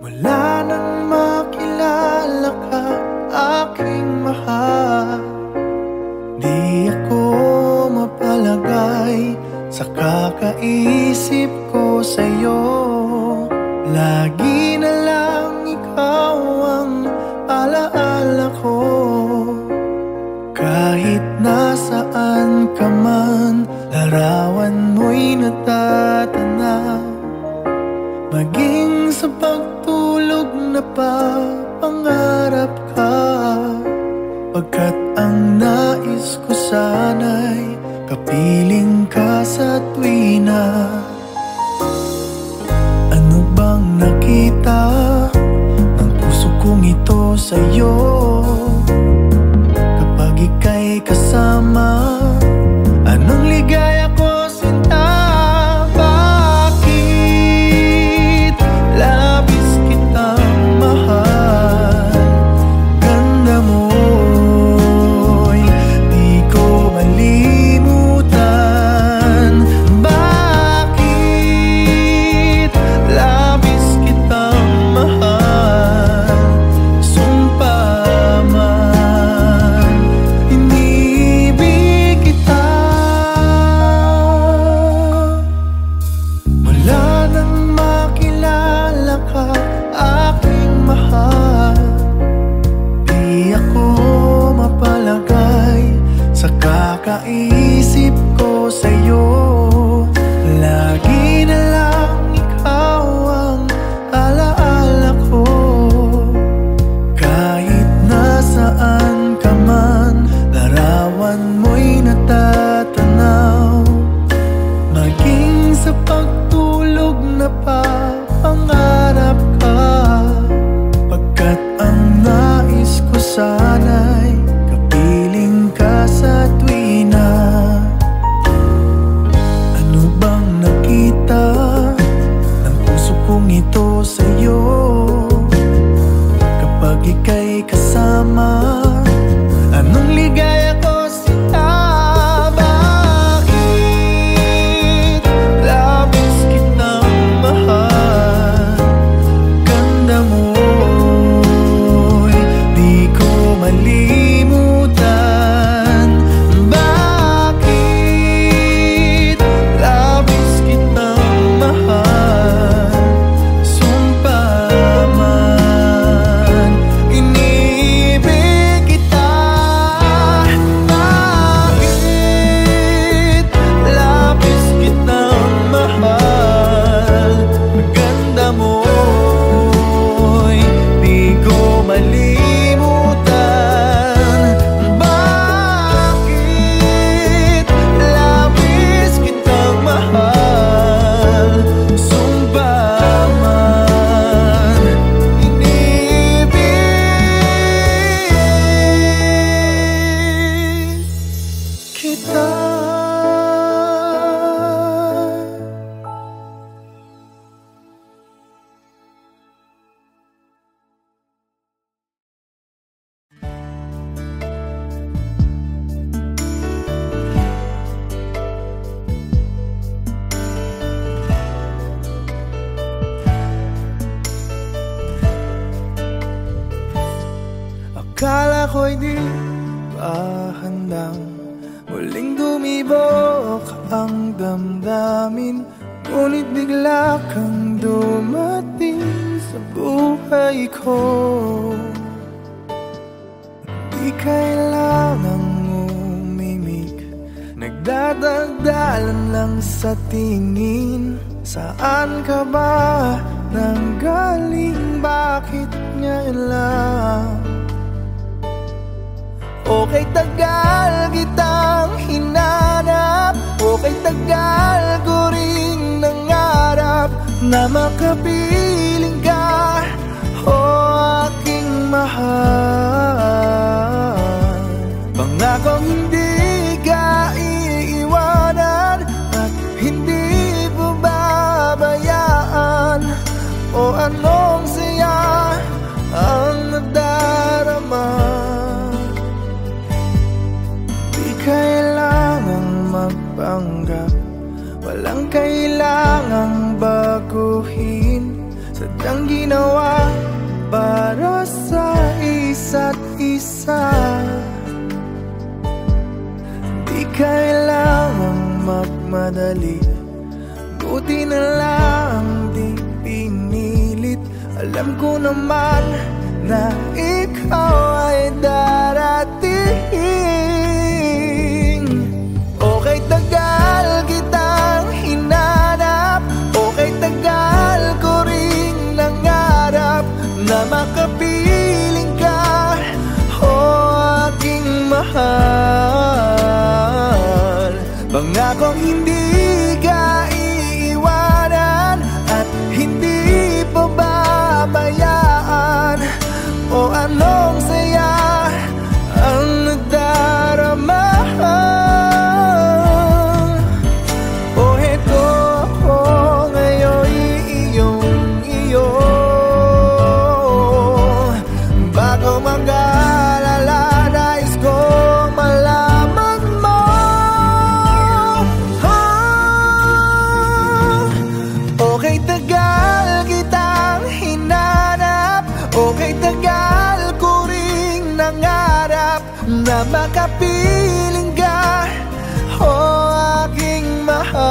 Mula nang makilala ka, aking mahal, di ako mapalagay sa kakaisip ko sa'yo. Lagi na lang ikaw ang alaala ko. Kahit nasaan ka man, larawan mo'y natatanaw. Maging sa pagtulog na papangarap ka, pagkat ang nais ko sana'y kapiling ka sa tuwina. Ano bang nakita ng puso kong ito sa'yo? Kapag ika'y kasama, anong ligaya ko sinta? Bakit labis kitang mahal? Ganda mo'y di ko malimutan. Bakit labis kitang mahal? Sumpa man, inibig kita. Mula nang makilala ka, aking mahal, di ako mapalagay sa kakaisip ko sa'yo. Lagi na lang ikaw ang alaala ko. Kahit nasaan ka man, larawan mo'y natatanaw. Maging sa pagtulog na papangarap ka, pagkat ang nais ko sana'y kapiling ka sa tuwina. Ano bang nakita ng puso kong ito sa'yo? Kapag ika'y kasama, anong ligaya ko sinta? Bakit labis kitang mahal? Ganda mo'y di ko malimutan. Bakit labis kitang mahal? Sumpa man, inibig kita. Bakit labis kitang mahal? Ganda mo'y di ko malimutan. Bakit labis kitang mahal? Sumpa man, inibig kita. Akala ko'y di pa handang muling dumibok ang damdamin, ngunit bigla kang dumating sa buhay ko. Di kailangang umimik, nagdadagdalan lang sa tingin. Saan ka ba nanggaling? Bakit ngayon lang? Okay, tagal kitang hinanap, okay, tagal ko ring nangarap na makapiling ka, o aking mahal. Pangakong hindi ka iiwanan at hindi mo babayaan, o anong saya ang nadarama. Kailangang magpanggap, walang kailangang baguhin. Sa ng ginawa para sa isa't isa. Di kailangang magmadali, buti na lang di pinilit. Alam ko naman na ikaw ay darating. Okay, tagal kitang hinanap, okay, tagal ko ring nangarap na makapiling ka, oh aking mahal. Pangakong hindi ka iiwanan at hindi pababayaan. O anong saya ang nadarama. O heto ako ngayon iyong-iyo. Bago mag-alala, nais kong malaman mo. Okay, tagal kitang hinanap, okay, tagal ko ring nangarap na makapiling ka, oh aking mahal.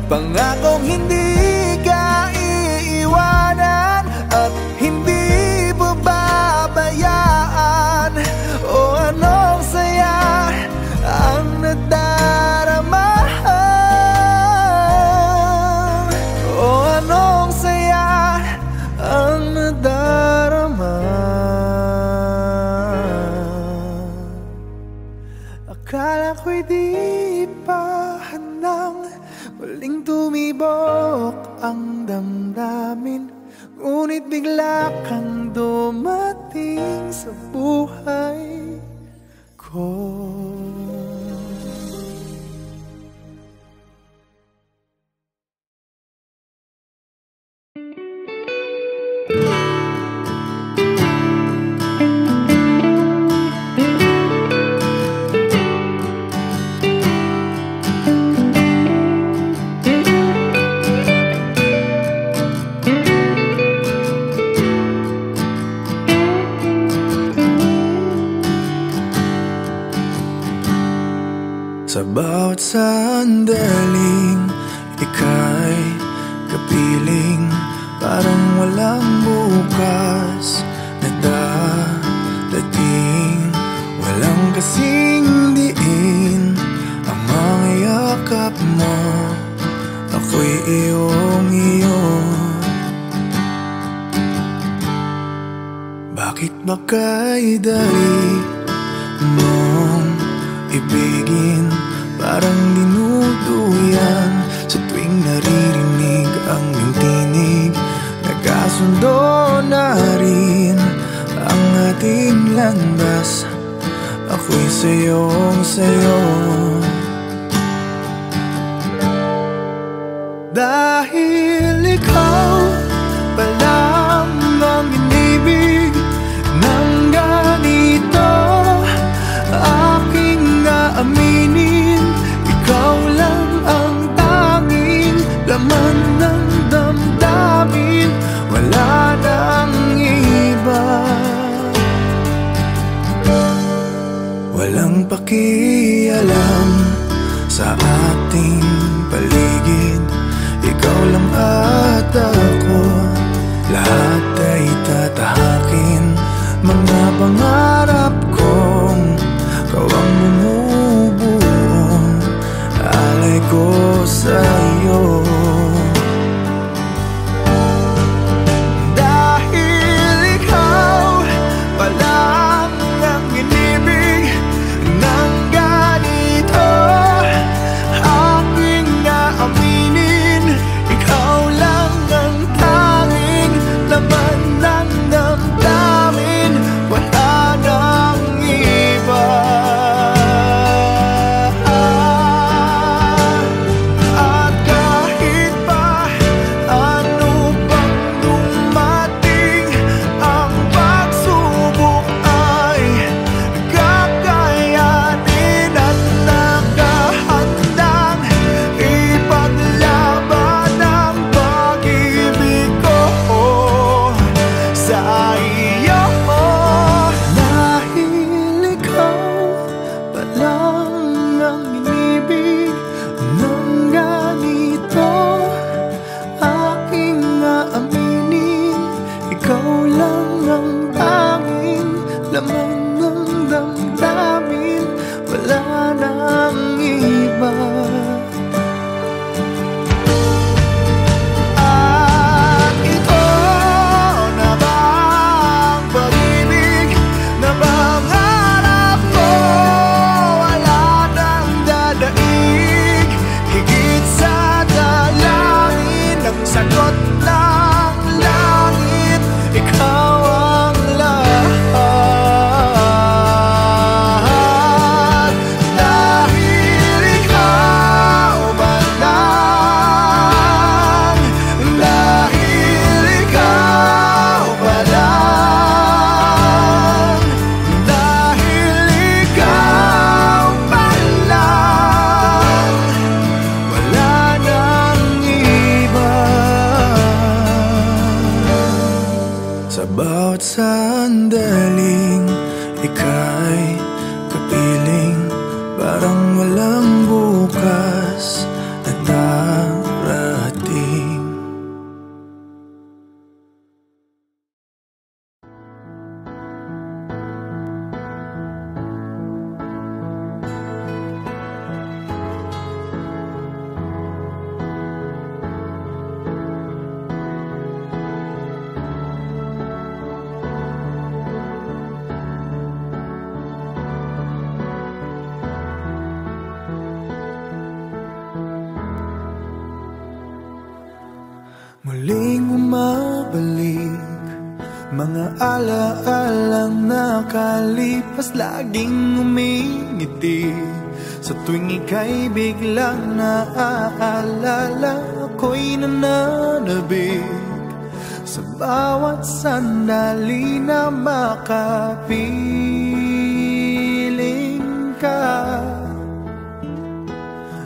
Pangakong hindi ka iiwanan at hindi babayaan. O anong saya ang nadarama. O anong saya ang nadarama. Akala ko'y di pa handang muling tumibok ang damdamin, ngunit bigla kang dumating sa buhay ko. Sa bawat sandaling ika'y kapiling, parang walang bukas na dadating. Walang kasing diin ang mga yakap mo, ako'y iyong-iyo. Bakit ba kay dali mong ibigin, parang dinuduyan sa tuwing naririnig ang iyong tinig. Nagkasundo na rin ang ating landas, ako'y sayong-sayo. Dahil ikaw palang ang inibig ng ganito, aking aaminin, ikaw lang ang tanging laman ng damdamin, wala nang iba. Walang pakialam sa ating paligid, ikaw lang at ako, lahat ay tatahakin. Mga pangarap kong ikaw ang bumubuo, alay ko sa iyo. Dahil ikaw palang ang inibig ng ganito, aking aaminin, ikaw lang ang tanging laman ng damdamin, wala nang walang bukas na darating. Muling umabalik mga alaalang nakalipas, laging umingiti sa tuwing ika'y biglang naaalala. Ako'y nananabik sa bawat sandali na makapiling ka.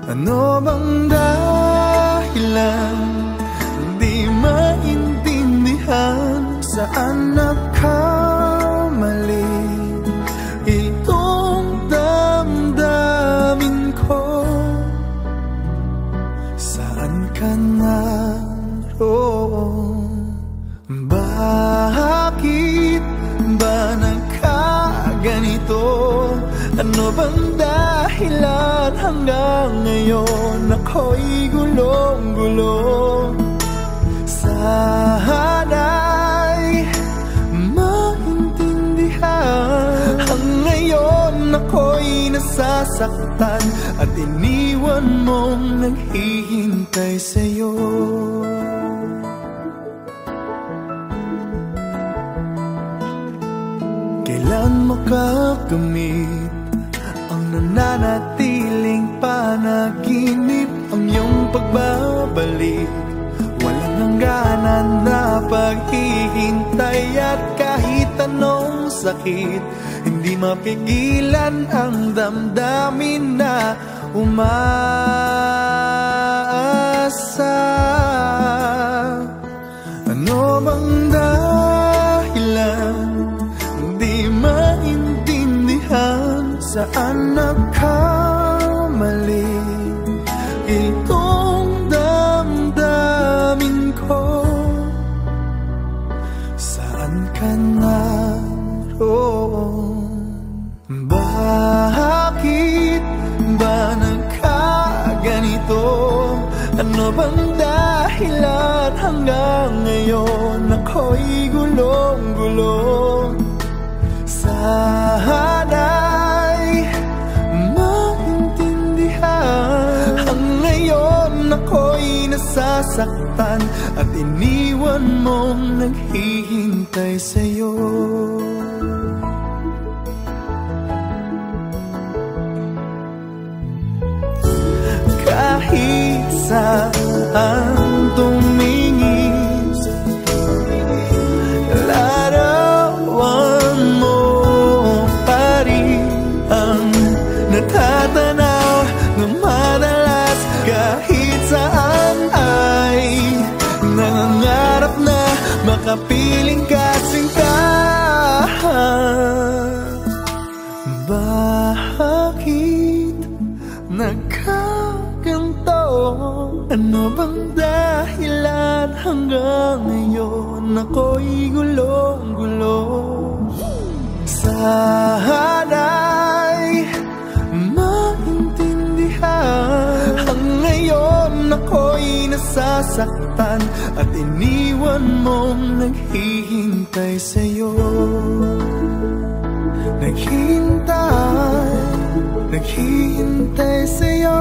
Ano bang dahilan? Di maintindihan saan nagkamali itong damdamin ko. Saan ka naroon? Bakit ba nagkaganito? Ano bang dahilan hanggang ngayon ako'y gulong-gulong? Sana'y maintindihan. Ang ngayon ako'y nasasaktan at iniwan mong naghihintay sa'yo. Kailan makakamit ang nananatiling panaginip, ang iyong pagbabalik? Walang hangganan na paghihintay at kahit anong sakit, hindi mapigilan ang damdamin na umaasa. Ano bang dahilan? Di maintindihan saan nagkamali itong damdamin ko. Saan ka naroon? Bakit ba nagkaganito? Ano bang dahilan hanggang ngayon ako'y gulong-gulong? Sana'y maintindihan. Ang ngayon ako'y nasasaktan at iniwan mong naghihintay sa'yo. Kahit saan tumingin, larawan mo pa rin ang natatanaw na madalas. Kahit saan ay nangangarap na makapiling kasing ka. Bakit nagkaganto? Ano bang dahilan hanggang ngayon ako'y gulong-gulong? Sana'y maintindihan. Ang ngayon ako'y nasasaktan at iniwan mong naghihintay sa'yo. Naghihintay sa'yo.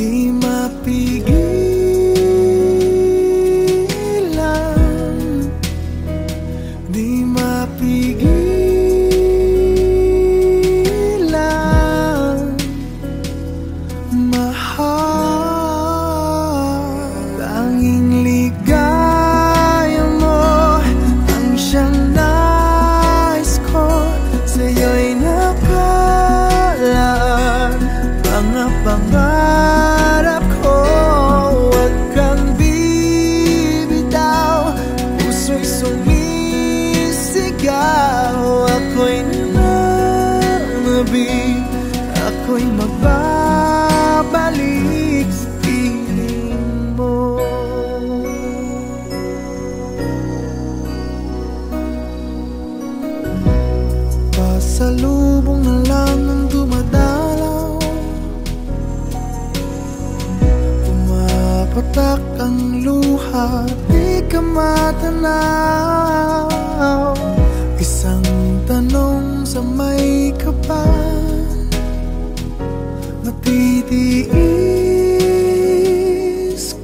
di mapigilan, di mapigilan, mahal. Tanging ligaya mo ang siyang nais ko, sa'yo'y nakalaan mga pangarap ko. Huwag kang bibitaw, puso'y sumisigaw. Ako'y nananabik, ako'y magbabalik sa piling mo. Pasalubong na lang ang dumadalaw, pumapatak ang luha, di ka matanaw. Isang tanong sa may kapal, matitiis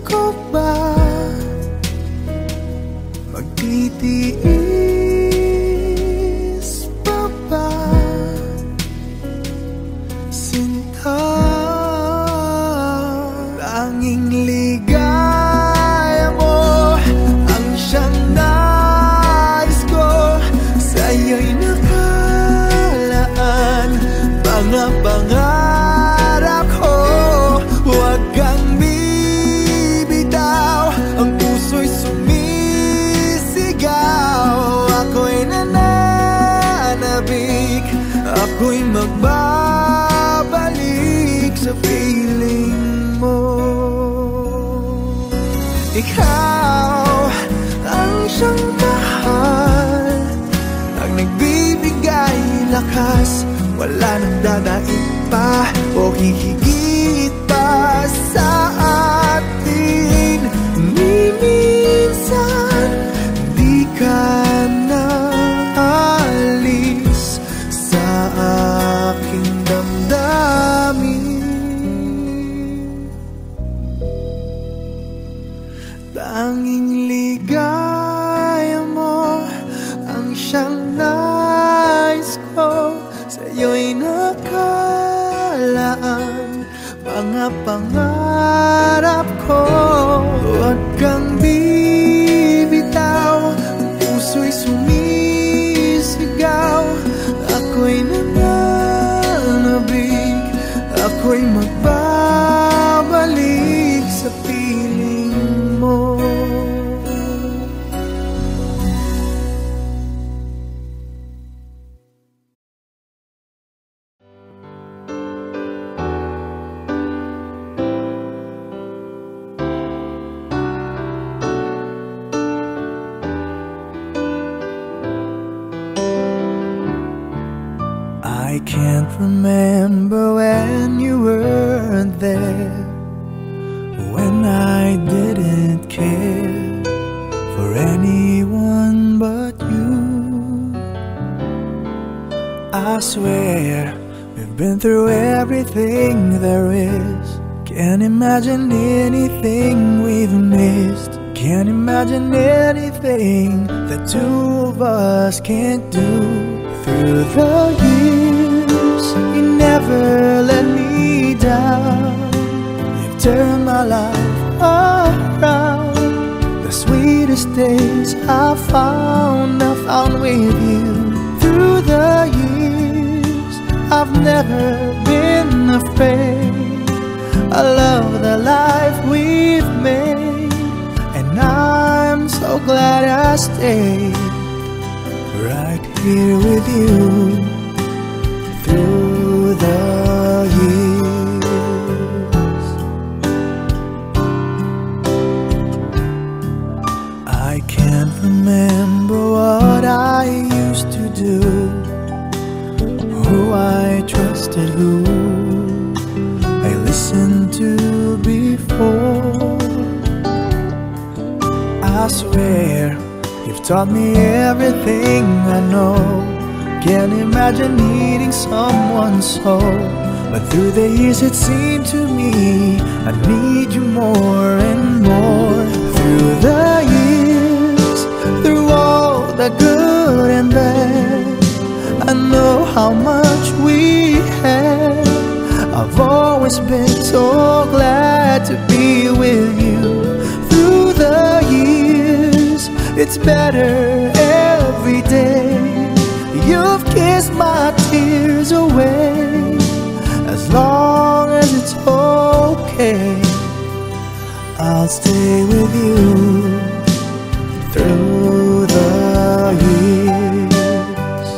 ko ba? Magtitiis pa ba? Sinta, tanging ligaya mo ang siyang nais ko, sa'yo'y nakalaan mga pangarap ko. Huwag kang bibitaw, ang puso'y sumisigaw. Ako'y nananabik, ako'y magbabalik sa piling mo. Ikaw ang siyang mahal, ang nagbibigay lakas, wala nang dadaig pa o hihigit pa sa atin. Ni minsan di ka na alis sa aking damdamin. Tanging ligaya mo ang siyang nais ko, sa'yo'y nakalaan mga pangarap ko. Huwag kang bibitaw, ang puso'y sumisigaw. Ako'y nananabik, ako'y magbabalik sa piling mo. I can't remember when you weren't there, when I didn't care for anyone but you. I swear we've been through everything there is. Can't imagine anything we've missed. Can't imagine anything the two of us can't do. Through the years, you never let me down. You've turned my life around. The sweetest days I found with you. Through the years, I've never been afraid. I love the life we've made, and I'm so glad I stayed right here with you through the years. I can't remember what I used to do, who I trusted, who I listened to before. I swear you've taught me everything I know. Can't imagine needing someone so But through the years it seemed to me I need you more and more. Through the years, through all the good and bad, I know how much we had. I've always been so glad to be with you. Through the years, it's better every day. You've kissed my tears away. As long as it's okay, I'll stay with you through the years.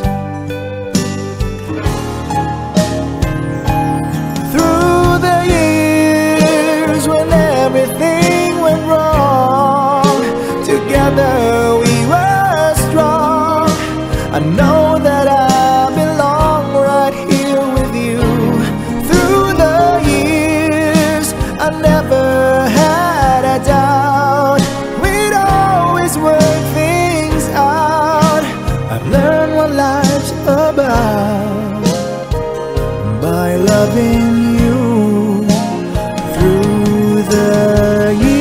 Through the years when everything went wrong, together we were strong. I know that I belong right here with you. Through the years, I never had a doubt. We'd always work things out. I've learned what life's about by loving you through the years.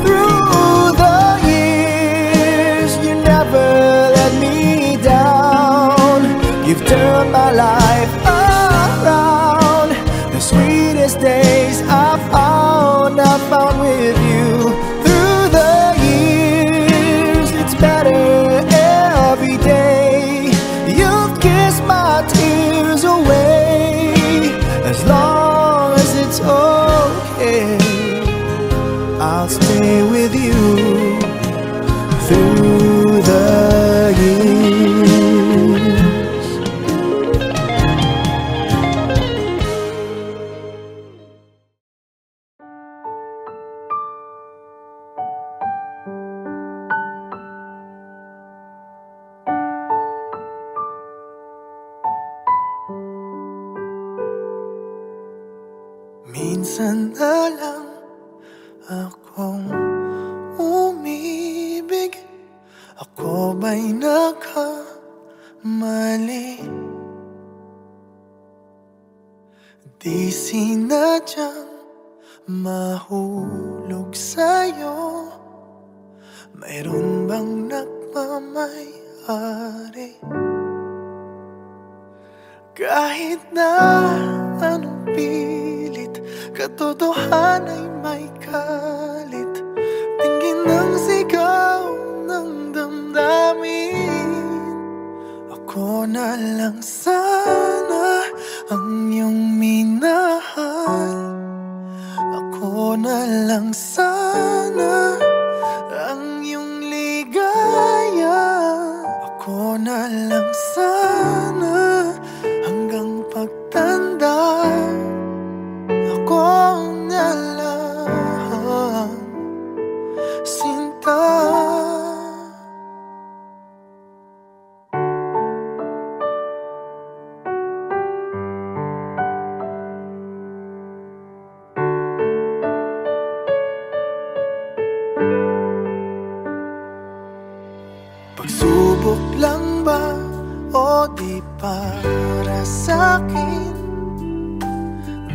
Through the years, you never let me down. You've turned my life around. The sweetest days I found with you. Through the years, it's better every day. You've kissed my tears away. As long as it's okay, I'll stay with you through the years. Minsan na lang akong umibig. Ako ba'y nakamali? Di sinadyang mahulog sa'yo. Mayroon bang nagmamay-ari? Kahit na anong pilit, katotohanan ay may kalit. Tingin ng sigaw ng damdamin. Ako na lang sana ang iyong minahal. Ako na lang sana ang iyong ligaya. Ako na lang sana hanggang pagtanda. Ako na lang, sinta. Pagsubok lang ba o di para sa'kin?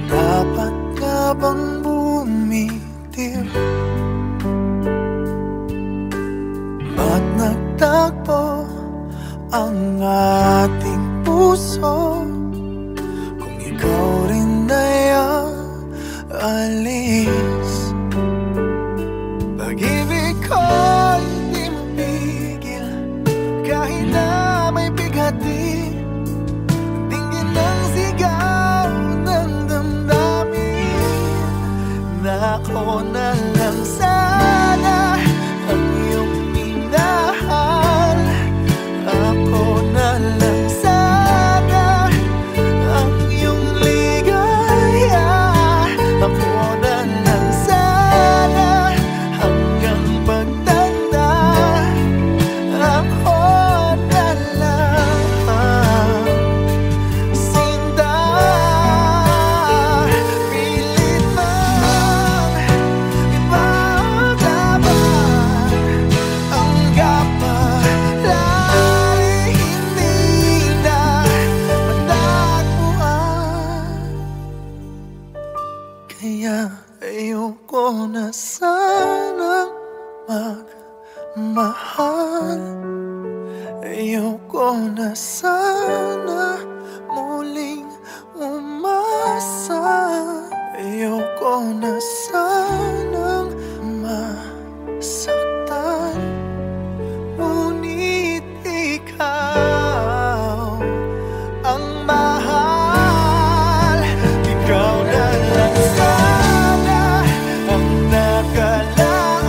Dapat ka bang bumitiw? Ba't nagtagpo ang ating puso kung ikaw rin ay alis? Pag-ibig ko'y di mapigil kahit na may bighati. Tingin ng sigaw ng damdamin na ako na lang sana ang iyong minahal. Ako na lang sana Kaya ayoko na sanang magmahal. Ayoko na sana muling umasa. Ayoko na sanang masaktan. Ngunit ikaw ang mahal. Ikaw na lang sana ang nakalaan.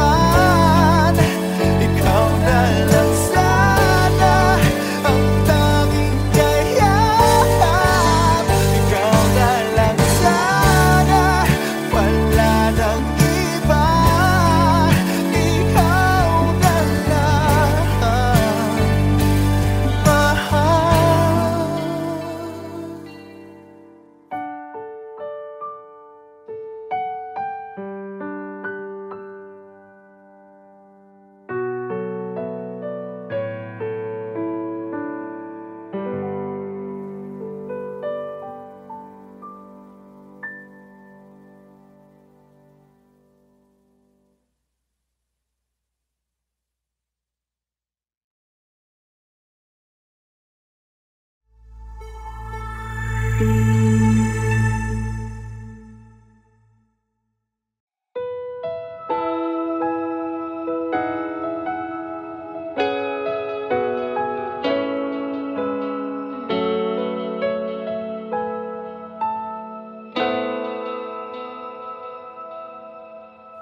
Ikaw na lang sana ang tanging kayahan. Ikaw na lang sana, wala nang iba. Ikaw na lang mahal.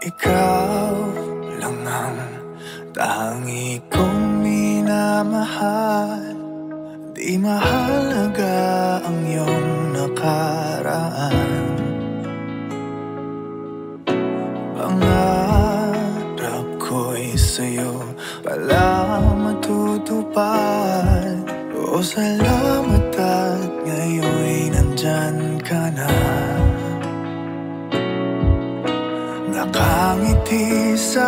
Ikaw lang ang tangi kong minamahal. Di mahalaga ang iyong nakaraan. Pangarap ko'y sa'yo pala matutupad. O salamat at ngayon'y nandyan ka na. Nakangiti sa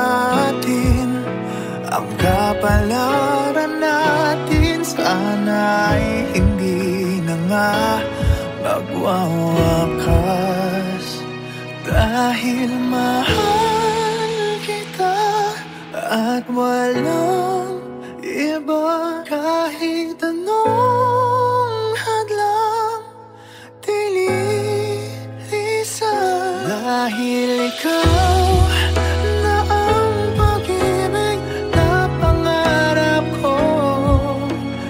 atin ang kapalaran natin. Sana'y hindi na nga magwawakas. Dahil mahal kita at walang iba. Kahit anong hadlang dililisan. Dahil ikaw na ang pag-ibig na pangarap ko.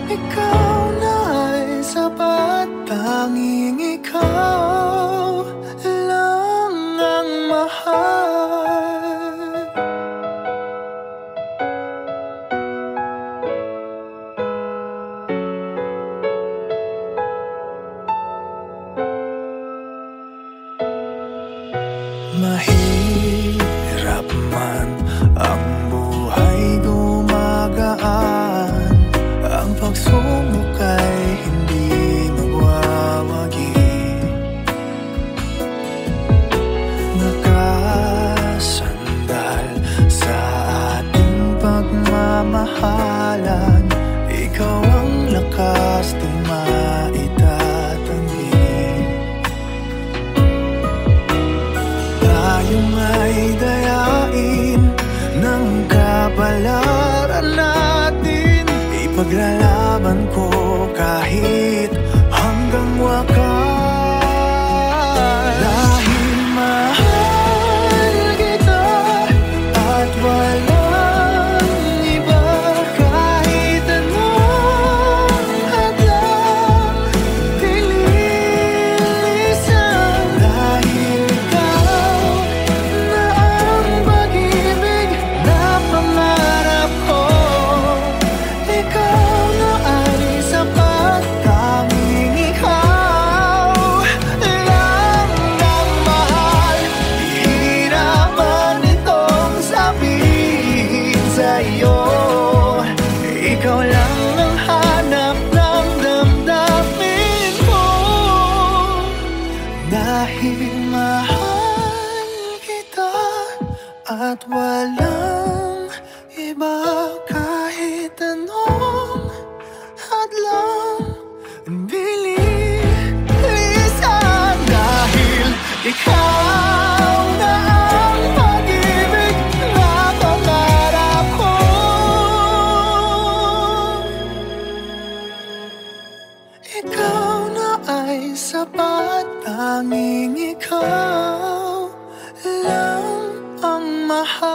Ikaw na ay sapat. Tanging ikaw lang ang mahal. Mahirap man ang buhay gumagaan. Ang pagsubok ay hindi magwawagi. Nakasandal sa ating pagmamahalan. Ikaw ang lakas di maitatanggi. Tayo may dayain ng kapalaran natin. Ipaglalaban ko kahit hanggang wakas. Dahil mahal kita at walang iba. Kahit anong hadlang dililisan. Dahil ikaw na ang pag-ibig na pangarap ko. Ikaw na ay sapat. Tanging ikaw lang ang mahal. Hihirapan itong sabihin sa'yo. Ikaw lang ang hanap ng damdamin ko. Dahil mahal kita at walang iba. Kahit anong hadlang dililisan. Dahil ikaw bring it calm alone on my heart.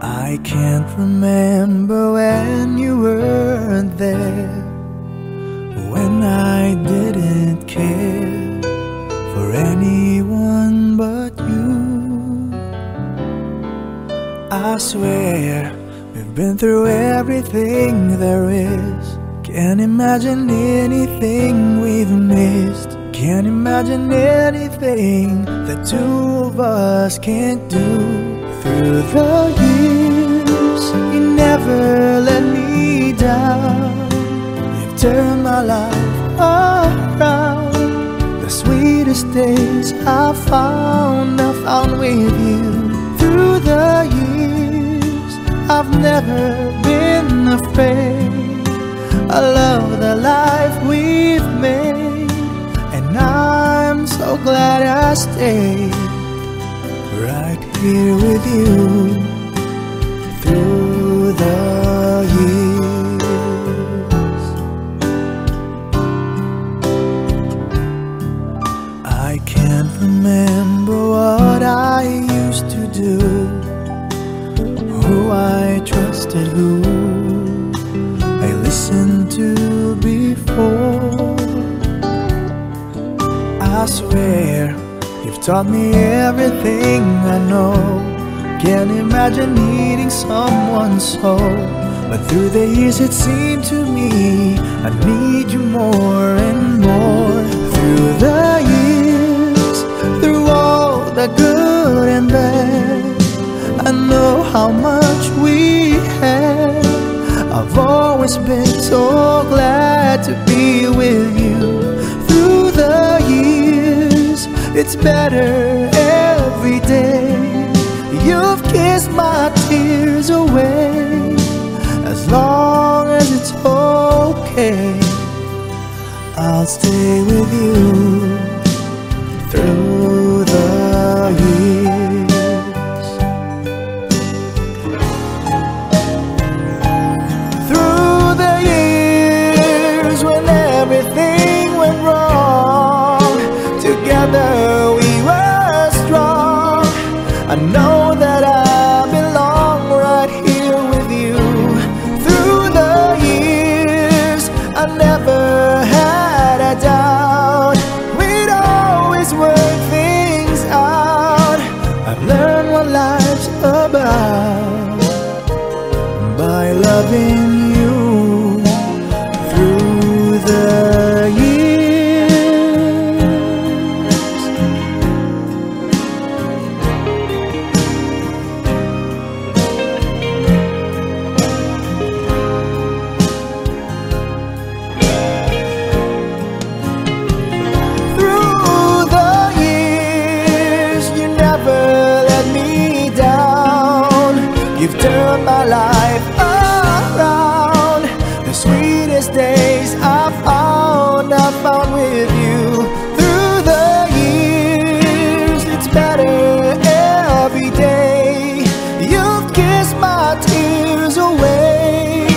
I can't remember when you weren't there, when I didn't care for anyone but you. I swear we've been through everything there is. Can't imagine anything we've missed. Can't imagine anything the two of us can't do. Through the years, you never let me down. You've turned my life around. The sweetest days I found with you. Through the years, I've never been afraid. I love the life we've made, and I'm so glad I stayed right here with you through the years. I can't remember what I used to do, who I trusted, who I listened to before. I swear you've taught me everything I know. Can't imagine needing someone so. But through the years it seemed to me I need you more and more. Through the years, through all the good and bad, I know how much we had. I've always been so glad to be with you. Through the years, it's better every day. You've kissed my tears away. As long as it's okay, I'll stay with you through the years. Through the years when everything went wrong, together we were strong. I know that I belong right here with you. Through the years, I never had a doubt. We'd always work things out. I've learned what life's about by loving you through the years. Through the years, you never let me down. You've turned my life around. The sweetest days I found with you. Through the years, it's better every day. You've kissed my tears away.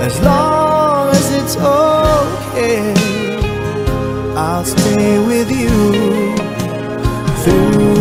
As long as it's okay, I'll stay with you through